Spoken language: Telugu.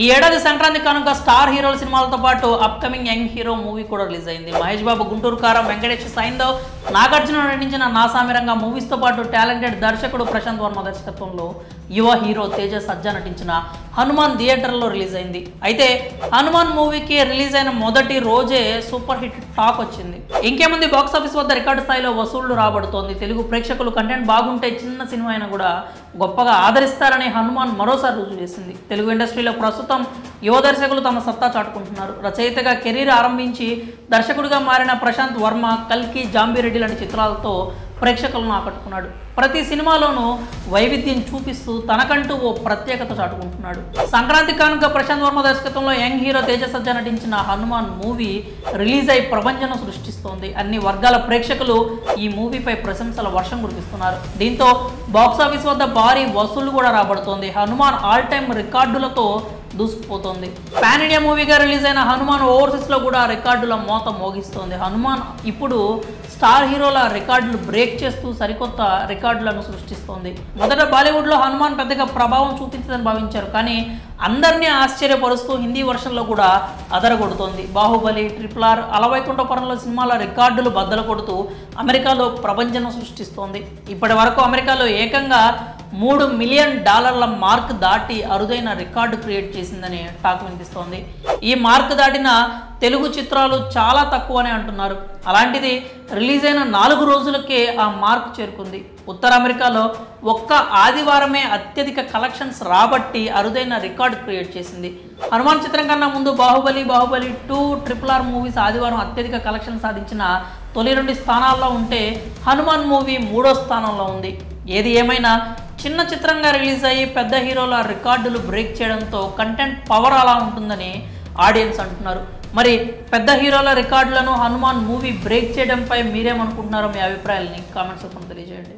ఈ ఏడాది సంక్రాంతి కానుక స్టార్ హీరోల సినిమాలతో పాటు అప్కమింగ్ యంగ్ హీరో మూవీ కూడా రిలీజ్ అయింది. మహేష్ బాబు గుంటూరు కారం, వెంకటేష్ సైందవ్, నాగార్జున నటించిన నా సామిరంగా మూవీస్ తో పాటు టాలెంటెడ్ దర్శకుడు ప్రశాంత్ వర్మ దర్శకత్వంలో యువ హీరో తేజ సజ్జా నటించిన హనుమాన్ థియేటర్లో రిలీజ్ అయింది. అయితే హనుమాన్ మూవీకి రిలీజ్ అయిన మొదటి రోజే సూపర్ హిట్ టాక్ వచ్చింది. ఇంకేముంది, బాక్సాఫీస్ వద్ద రికార్డు స్థాయిలో వసూళ్లు రాబడుతోంది. తెలుగు ప్రేక్షకులు కంటెంట్ బాగుంటే చిన్న సినిమా అయినా కూడా గొప్పగా ఆదరిస్తారని హనుమాన్ మరోసారి రుజువు చేసింది. తెలుగు ఇండస్ట్రీలో ప్రస్తుతం యువ దర్శకులు తమ సత్తా చాటుకుంటున్నారు. రచయితగా కెరీర్ ఆరంభించి దర్శకుడిగా మారిన ప్రశాంత్ వర్మ కల్కి, జాంబిరెడ్డి లాంటి చిత్రాలతో ప్రేక్షకులను ఆకట్టుకున్నాడు. ప్రతి సినిమాలోనూ వైవిధ్యం చూపిస్తూ తనకంటూ ఓ ప్రత్యేకత చాటుకుంటున్నాడు. సంక్రాంతి కానుక ప్రశాంత్ వర్మ దర్శకత్వంలో యంగ్ హీరో తేజ సజ్జా నటించిన హనుమాన్ మూవీ రిలీజ్ అయి ప్రపంచం సృష్టిస్తోంది. అన్ని వర్గాల ప్రేక్షకులు ఈ మూవీపై ప్రశంసల వర్షం కురిపిస్తున్నారు. దీంతో బాక్సాఫీస్ వద్ద భారీ వసూళ్లు కూడా రాబడుతోంది. హనుమాన్ ఆల్ టైమ్ రికార్డులతో దూసుకుపోతోంది. పాన్ ఇండియా మూవీగా రిలీజ్ అయిన హనుమాన్ ఓవర్సీస్ లో కూడా రికార్డుల మోత మోగిస్తోంది. హనుమాన్ ఇప్పుడు స్టార్ హీరోల రికార్డులు బ్రేక్ చేస్తూ సరికొత్త రికార్డులను సృష్టిస్తోంది. మొదట బాలీవుడ్ లో హనుమాన్ పెద్దగా ప్రభావం చూపించదని భావించారు, కానీ అందరినీ ఆశ్చర్యపరుస్తూ హిందీ వర్షన్లో కూడా అదరగొడుతోంది. బాహుబలి, RRR, అలవైకుంఠపురంలో సినిమాల రికార్డులు బద్దలు కొడుతూ అమెరికాలో ప్రపంచం సృష్టిస్తోంది. ఇప్పటి వరకు అమెరికాలో ఏకంగా $3 మిలియన్ మార్క్ దాటి అరుదైన రికార్డు క్రియేట్ చేసిందని టాక్ వినిపిస్తోంది. ఈ మార్క్ దాటిన తెలుగు చిత్రాలు చాలా తక్కువనే అంటున్నారు. అలాంటిది రిలీజ్ అయిన 4 రోజులకే ఆ మార్క్ చేరుకుంది. ఉత్తర అమెరికాలో ఒక్క ఆదివారమే అత్యధిక కలెక్షన్స్ రాబట్టి అరుదైన రికార్డు క్రియేట్ చేసింది. హనుమాన్ చిత్రం కన్నా ముందు బాహుబలి 2, RRR మూవీస్ ఆదివారం అత్యధిక కలెక్షన్ సాధించిన తొలి 2 స్థానాల్లో ఉంటే హనుమాన్ మూవీ 3వ స్థానంలో ఉంది. ఏది ఏమైనా చిన్న చిత్రంగా రిలీజ్ అయ్యి పెద్ద హీరోల రికార్డులు బ్రేక్ చేయడంతో కంటెంట్ పవర్ అలా ఉంటుందని ఆడియన్స్ అంటున్నారు. మరి పెద్ద హీరోల రికార్డులను హనుమాన్ మూవీ బ్రేక్ చేయడంపై మీరేమనుకుంటున్నారో మీ అభిప్రాయాలని కామెంట్స్ రూపంలో తెలియజేయండి.